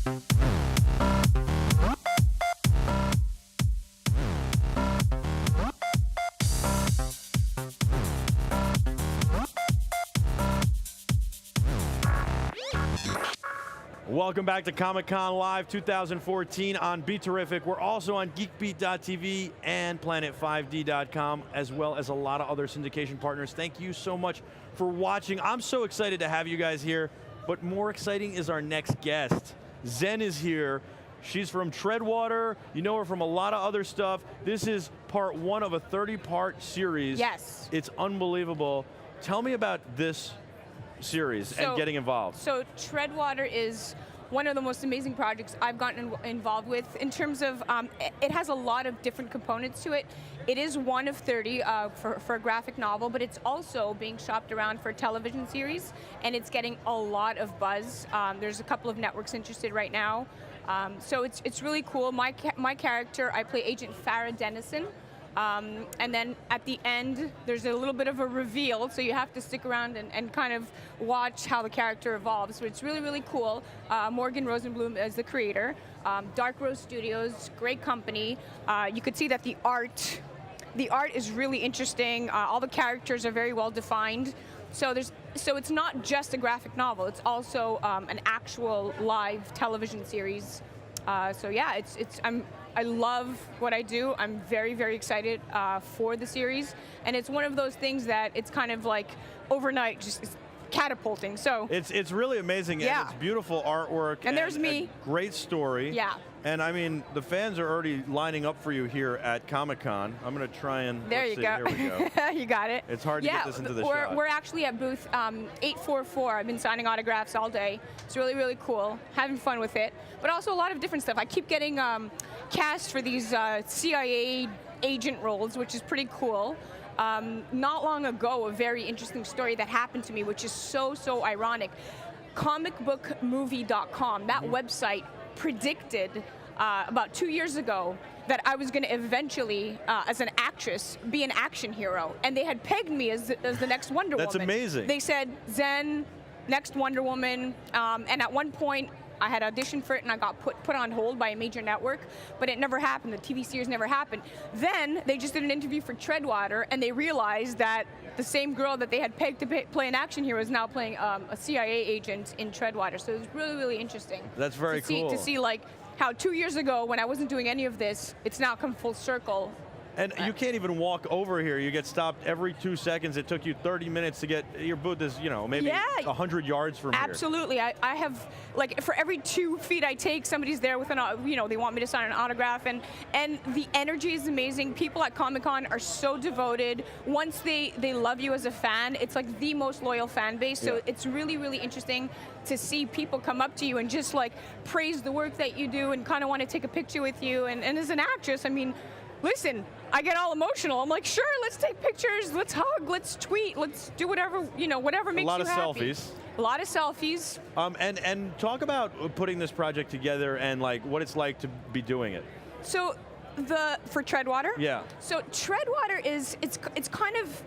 Welcome back to Comic-Con Live 2014 on BeTerrific. We're also on geekbeat.tv and planet5d.com, as well as a lot of other syndication partners. Thank you so much for watching. I'm so excited to have you guys here, but more exciting is our next guest. Xen is here. She's from Treadwater. You know her from a lot of other stuff. This is part one of a 30-part series. Yes. It's unbelievable. Tell me about this series and getting involved. So Treadwater is one of the most amazing projects I've gotten involved with in terms of, it has a lot of different components to it. It is one of 30 for a graphic novel, but it's also being shopped around for a television series, and it's getting a lot of buzz. There's a couple of networks interested right now. So it's really cool. My character, I play Agent Farrah Dennison. And then at the end, there's a little bit of a reveal, so you have to stick around and kind of watch how the character evolves. So it's really, really cool. Morgan Rosenblum is the creator. Dark Rose Studios, great company. You could see that the art is really interesting. All the characters are very well defined. So it's not just a graphic novel. It's also an actual live television series. So yeah, I love what I do. I'm very, very excited for the series. And it's one of those things that it's kind of like overnight, just catapulting. So it's really amazing. Yeah. And it's beautiful artwork. And there's me. A great story. Yeah. And I mean, the fans are already lining up for you here at Comic-Con. I'm going to try and, there you go. Here we go. You got it. It's hard to get this into the shot. We're actually at booth 844. I've been signing autographs all day. It's really, really cool. Having fun with it. But also a lot of different stuff. I keep getting cast for these CIA agent roles, which is pretty cool. Not long ago, a very interesting story that happened to me, which is so ironic. Comicbookmovie.com, that website predicted about 2 years ago that I was going to eventually, as an actress, be an action hero. And they had pegged me as the next Wonder Woman. That's amazing. They said, Xen, next Wonder Woman. And at one point, I had auditioned for it and I got put on hold by a major network, but it never happened. The TV series never happened. Then they just did an interview for Treadwater and they realized that the same girl that they had pegged to play an action hero is now playing a CIA agent in Treadwater. So it was really, really interesting. That's very cool. To see like how 2 years ago when I wasn't doing any of this, it's now come full circle. And you can't even walk over here. You get stopped every 2 seconds. It took you 30 minutes to get, your booth is, you know, maybe 100 yards from here. Absolutely. I have, like, for every 2 feet I take, somebody's there with you know, they want me to sign an autograph. And the energy is amazing. People at Comic-Con are so devoted. Once they love you as a fan, it's like the most loyal fan base. So it's really, really interesting to see people come up to you and just like praise the work that you do and kind of want to take a picture with you. And as an actress, I mean, listen, I get all emotional. I'm like, sure, let's take pictures, let's hug, let's tweet, let's do whatever, you know, whatever makes you happy. A lot of selfies. A lot of selfies. And talk about putting this project together and like what it's like to be doing it. So for Treadwater? Yeah. So Treadwater it's kind of,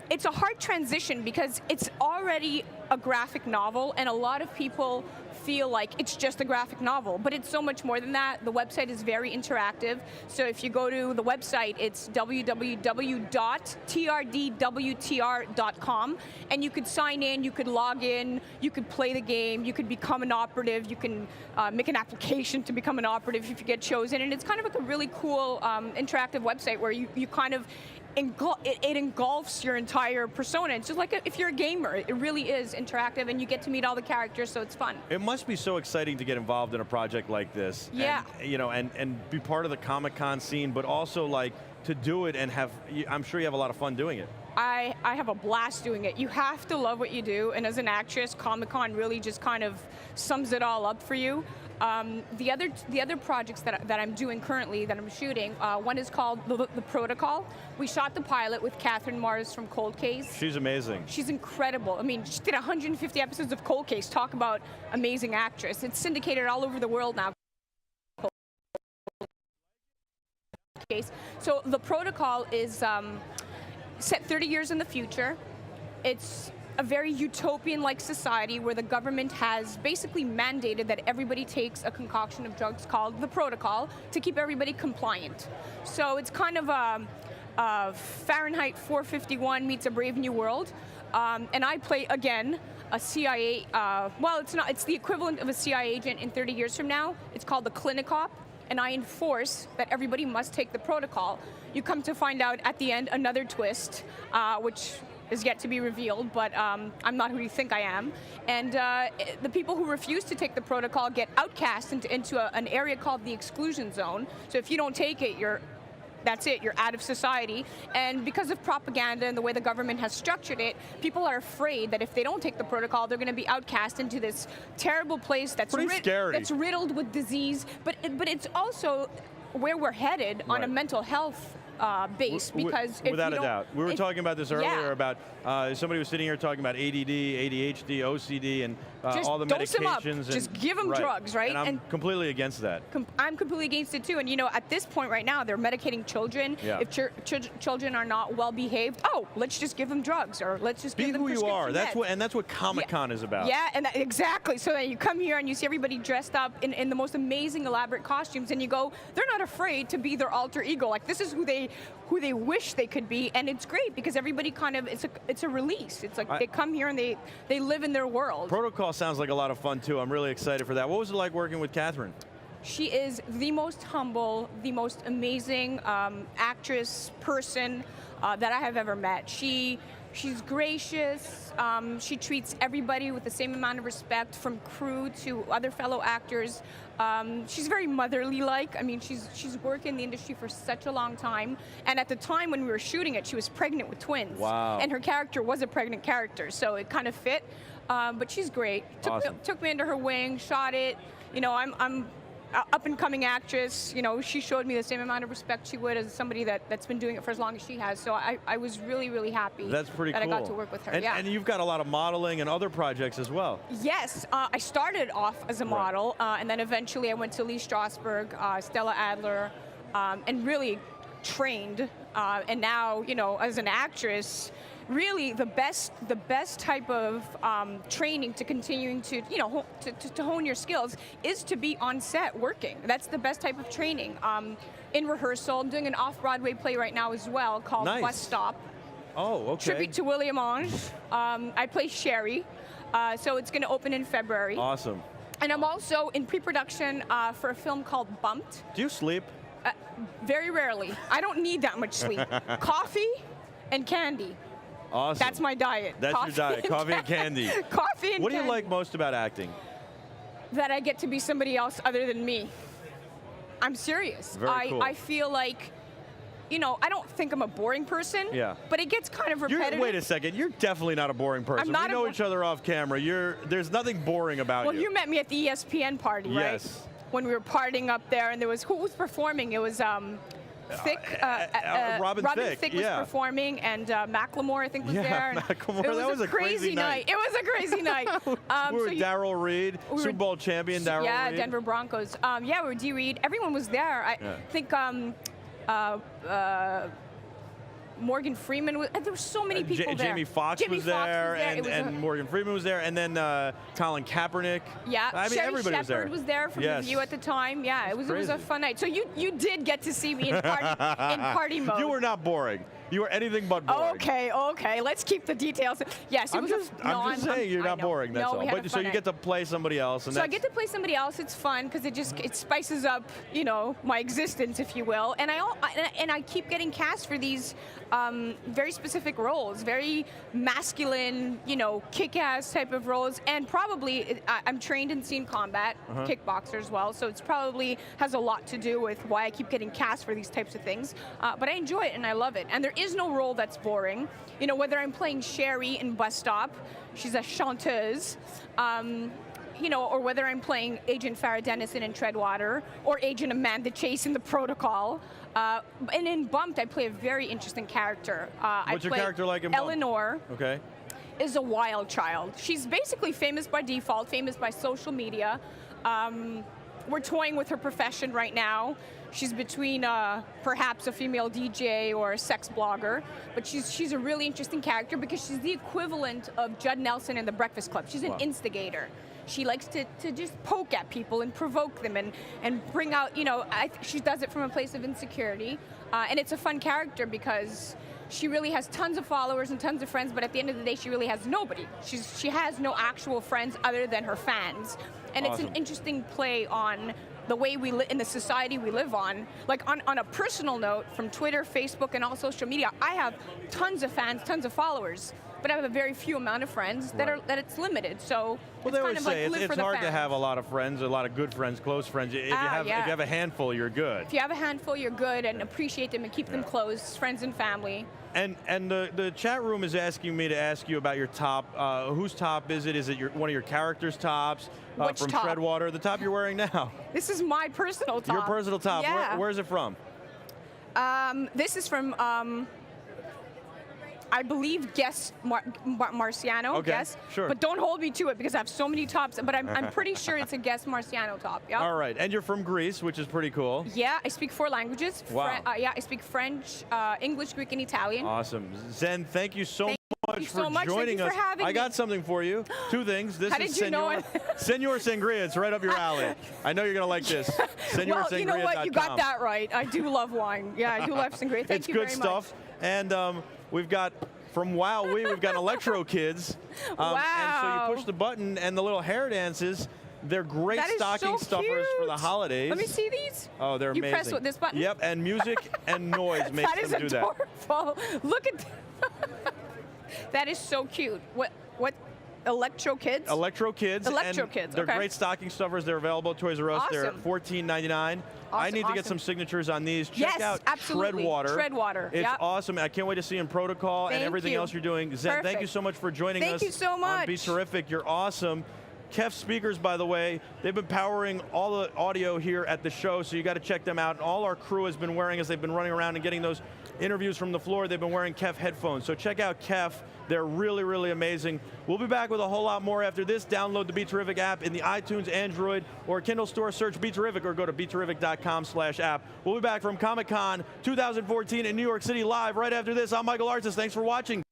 it's a hard transition because it's already a graphic novel and a lot of people feel like it's just a graphic novel, but it's so much more than that. The website is very interactive. So if you go to the website, it's www.TRDWTR.com, and you could sign in, you could log in, you could play the game, you could become an operative, you can make an application to become an operative if you get chosen, and it's kind of like a really cool interactive website where you kind of it engulfs your entire persona. It's just like if you're a gamer, it really is interactive and you get to meet all the characters, so it's fun. It must be so exciting to get involved in a project like this. Yeah. And, you know, and be part of the Comic-Con scene, but also like to do it and have, I'm sure you have a lot of fun doing it. I have a blast doing it. You have to love what you do, and as an actress, Comic-Con really just kind of sums it all up for you. The other projects that I'm doing currently, that I'm shooting, one is called The Protocol. We shot the pilot with Catherine Mars from Cold Case. She's amazing. She's incredible. I mean, she did 150 episodes of Cold Case. Talk about amazing actress. It's syndicated all over the world now. So The Protocol is set 30 years in the future. It's a very utopian-like society where the government has basically mandated that everybody takes a concoction of drugs called the protocol to keep everybody compliant. So it's kind of a Fahrenheit 451 meets A Brave New World. And I play, again, a CIA, well, it's the equivalent of a CIA agent in 30 years from now. It's called the Clinicop, and I enforce that everybody must take the protocol. You come to find out at the end another twist, which is yet to be revealed, but I'm not who you think I am. And the people who refuse to take the protocol get outcast into an area called the exclusion zone. So if you don't take it, that's it, you're out of society. And because of propaganda and the way the government has structured it, people are afraid that if they don't take the protocol, they're going to be outcast into this terrible place that's riddled with disease. But it's also where we're headed on a mental health base, because without a doubt. We were talking about this earlier about somebody was sitting here talking about ADD, ADHD, OCD, and all the medications. Just give them drugs, right? And I'm completely against that. I'm completely against it too. And at this point right now, they're medicating children. Yeah. If children are not well behaved, let's just give them drugs, or let's just give them prescription who you are. meds. That's what Comic-Con is about. Yeah, and exactly. So then you come here and you see everybody dressed up in the most amazing, elaborate costumes, and you go, they're not afraid to be their alter ego. Like, this is who they wish they could be, and it's great because everybody kind of, it's a release. It's like they come here and they live in their world. Protocol sounds like a lot of fun too. I'm really excited for that. What was it like working with Catherine? She is the most humble, the most amazing actress, person that I have ever met. She's gracious. She treats everybody with the same amount of respect, from crew to other fellow actors. She's very motherly-like. I mean, she's worked in the industry for such a long time. And at the time when we were shooting it, she was pregnant with twins. Wow. And her character was a pregnant character, so it kind of fit. But she's great. Took me under her wing, shot it. I'm up-and-coming actress. She showed me the same amount of respect she would as somebody that's been doing it for as long as she has. So I was really, really happy that I got to work with her. And you've got a lot of modeling and other projects as well. Yes, I started off as a model, and then eventually I went to Lee Strasberg, Stella Adler, and really trained. And now, as an actress, really the best type of training to continuing to to hone your skills is to be on set working. That's the best type of training. In rehearsal, I'm doing an off-Broadway play right now as well called Bus Stop. Oh, okay. Tribute to William Ange. I play Sherry, so it's going to open in February. Awesome. And I'm also in pre-production for a film called Bumped. Do you sleep? Very rarely. I don't need that much sleep. Coffee and candy. Awesome. That's my diet. That's your diet, coffee and candy. Coffee and candy. What do you like most about acting? That I get to be somebody else other than me. I'm serious. Very cool. I feel like, I don't think I'm a boring person. Yeah. But it gets kind of repetitive. Wait a second. You're definitely not a boring person. I'm not we know each other off camera. There's nothing boring about you. Well, you met me at the ESPN party, right? Yes. When we were partying up there, and who was performing? It was Thicke. Robin Thicke was performing, and Macklemore, I think, was there. Macklemore. That was a crazy night. It was a crazy night. We were Darryl Reed, Super Bowl champion Darryl Reed. Yeah, Denver Broncos. We were D. Reed. Everyone was there. I think Morgan Freeman was. There were so many people there. Jamie Foxx was there, and Morgan Freeman was there, and then Colin Kaepernick. Yeah, I mean, Sherry everybody Shepherd was there from The View at the time. Yeah, it was a fun night. So you did get to see me in party mode. You were not boring. You were anything but boring. Okay. Let's keep the details. Yes, I'm just saying you're not boring. That's all. But so you get to play somebody else, and I get to play somebody else. It's fun because it spices up, my existence, if you will. And I keep getting cast for these very specific roles, very masculine, kick-ass type of roles. And probably I'm trained in scene combat, kickboxer as well. So it's probably has a lot to do with why I keep getting cast for these types of things. But I enjoy it and I love it. And there is no role that's boring. Whether I'm playing Sherry in Bus Stop, she's a chanteuse, or whether I'm playing Agent Farrah Dennison in Treadwater, or Agent Amanda Chase in The Protocol. And in Bumped, I play a very interesting character. What's your character like in Bumped? Eleanor. Okay. Is a wild child. She's basically famous by default, famous by social media. We're toying with her profession right now. She's between perhaps a female DJ or a sex blogger, but she's a really interesting character because she's the equivalent of Judd Nelson in The Breakfast Club. She's an instigator. She likes to just poke at people and provoke them and bring out, she does it from a place of insecurity. And it's a fun character because she really has tons of followers and tons of friends, but at the end of the day, she really has nobody. She has no actual friends other than her fans. And It's an interesting play on the way we live in the society we live on. Like on a personal note, from Twitter, Facebook, and all social media, I have tons of fans, tons of followers, but I have a very few amount of friends that it's limited. So well, they always say it's hard to have a lot of friends, a lot of good friends, close friends. If you have a handful, you're good. If you have a handful, you're good, and appreciate them and keep them close, friends and family. And the chat room is asking me to ask you about your top. Whose top is it? Is it one of your characters' tops? Which from top? Treadwater, the top you're wearing now. This is my personal top. Your personal top. Yeah. Where is it from? This is from, I believe, Guess Marciano. Okay, Guess. sure. But don't hold me to it because I have so many tops. But I'm pretty sure it's a Guess Marciano top. Yep. All right, and you're from Greece, which is pretty cool. Yeah, I speak 4 languages. Wow. I speak French, English, Greek, and Italian. Awesome. Xen, thank you so much for joining Thank you us. for having me. I got something for you. 2 things. This How is did you know it? Senor Sangria. It's right up your alley. I know you're going to like this. Well, you know what? You got that right. I do love wine. Yeah, I do love sangria. Thank you very much. It's good stuff. And we've got, from WowWee, we've got Electro Kids. Wow. And so you push the button and the little hair dances. They're great stocking stuffers for the holidays. Let me see these. Oh, they're amazing. You press with this button? Yep, and music and noise makes them do that. That is adorable. Look at that is so cute. What Electro Kids? Electro Kids. Electro Kids, They're okay. great stocking stuffers. They're available at Toys R Us. Awesome. They're $14.99. I need to get some signatures on these. Check out absolutely. Treadwater. It's Yep. awesome. I can't wait to see in Protocol and everything else you're doing. Xen, thank you so much for joining us. Thank you so much. On BeTerrific. You're awesome. Kef speakers, by the way, they've been powering all the audio here at the show, so you got to check them out. And all our crew has been wearing, as they've been running around and getting those interviews from the floor, they've been wearing Kef headphones. So check out Kef. They're really, really amazing. We'll be back with a whole lot more after this. Download the BeTerrific app in the iTunes, Android, or Kindle store. Search BeTerrific or go to BeTerrific.com/app. We'll be back from Comic-Con 2014 in New York City live right after this. I'm Michael Artis. Thanks for watching.